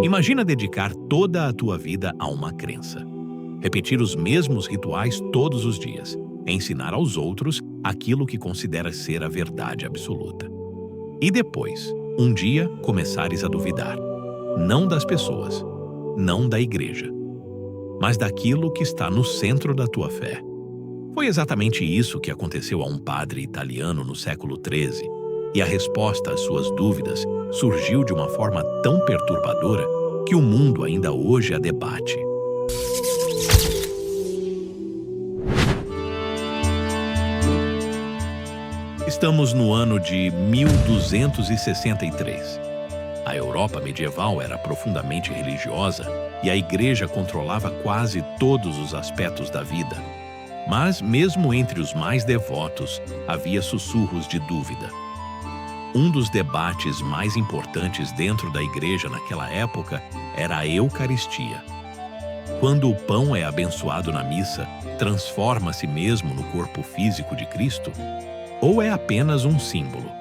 Imagina dedicar toda a tua vida a uma crença. Repetir os mesmos rituais todos os dias. Ensinar aos outros aquilo que consideras ser a verdade absoluta. E depois, um dia, começares a duvidar. Não das pessoas, não da igreja, mas daquilo que está no centro da tua fé. Foi exatamente isso que aconteceu a um padre italiano no século XIII, e a resposta às suas dúvidas surgiu de uma forma tão perturbadora que o mundo ainda hoje a debate. Estamos no ano de 1263. A Europa medieval era profundamente religiosa e a igreja controlava quase todos os aspectos da vida. Mas, mesmo entre os mais devotos, havia sussurros de dúvida. Um dos debates mais importantes dentro da igreja naquela época era a Eucaristia. Quando o pão é abençoado na missa, transforma-se mesmo no corpo físico de Cristo? Ou é apenas um símbolo?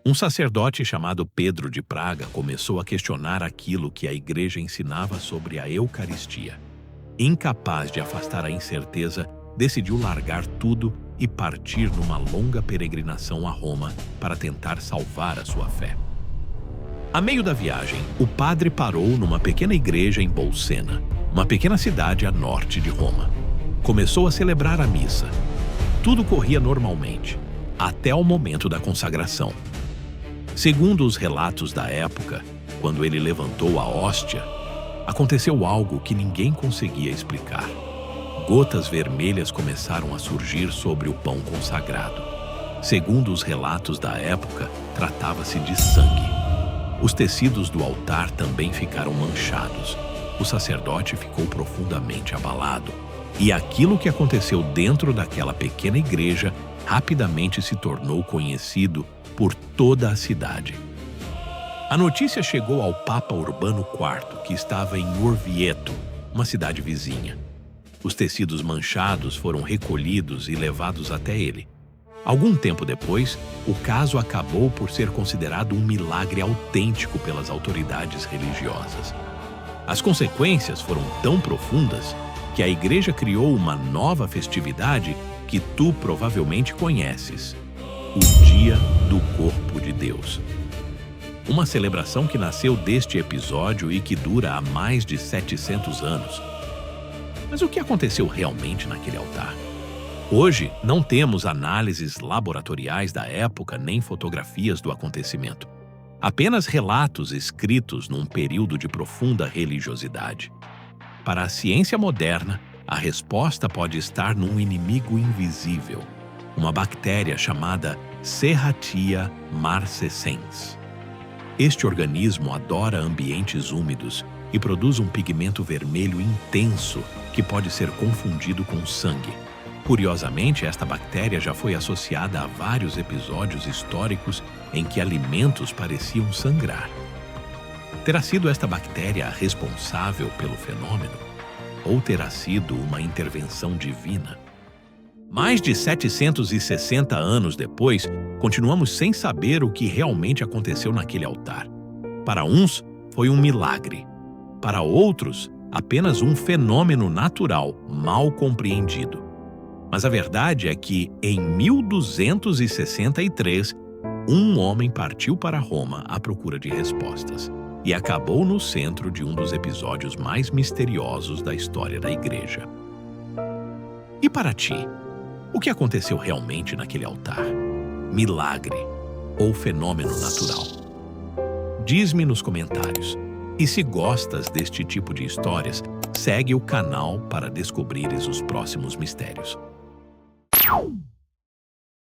Um sacerdote chamado Pedro de Praga começou a questionar aquilo que a igreja ensinava sobre a Eucaristia. Incapaz de afastar a incerteza, decidiu largar tudo e partir numa longa peregrinação a Roma para tentar salvar a sua fé. A meio da viagem, o padre parou numa pequena igreja em Bolsena, uma pequena cidade a norte de Roma. Começou a celebrar a missa. Tudo corria normalmente, até o momento da consagração. Segundo os relatos da época, quando ele levantou a hóstia, aconteceu algo que ninguém conseguia explicar. Gotas vermelhas começaram a surgir sobre o pão consagrado. Segundo os relatos da época, tratava-se de sangue. Os tecidos do altar também ficaram manchados. O sacerdote ficou profundamente abalado. E aquilo que aconteceu dentro daquela pequena igreja rapidamente se tornou conhecido por toda a cidade. A notícia chegou ao Papa Urbano IV, que estava em Orvieto, uma cidade vizinha. Os tecidos manchados foram recolhidos e levados até ele. Algum tempo depois, o caso acabou por ser considerado um milagre autêntico pelas autoridades religiosas. As consequências foram tão profundas que a igreja criou uma nova festividade que tu provavelmente conheces: o Dia do Corpo de Deus. Uma celebração que nasceu deste episódio e que dura há mais de 700 anos. Mas o que aconteceu realmente naquele altar? Hoje, não temos análises laboratoriais da época nem fotografias do acontecimento. Apenas relatos escritos num período de profunda religiosidade. Para a ciência moderna, a resposta pode estar num inimigo invisível, uma bactéria chamada Serratia marcescens. Este organismo adora ambientes úmidos e produz um pigmento vermelho intenso que pode ser confundido com sangue. Curiosamente, esta bactéria já foi associada a vários episódios históricos em que alimentos pareciam sangrar. Terá sido esta bactéria a responsável pelo fenômeno? Ou terá sido uma intervenção divina? Mais de 760 anos depois, continuamos sem saber o que realmente aconteceu naquele altar. Para uns, foi um milagre. Para outros, apenas um fenômeno natural mal compreendido. Mas a verdade é que, em 1263, um homem partiu para Roma à procura de respostas e acabou no centro de um dos episódios mais misteriosos da história da igreja. E para ti, o que aconteceu realmente naquele altar? Milagre ou fenômeno natural? Diz-me nos comentários. E se gostas deste tipo de histórias, segue o canal para descobrires os próximos mistérios.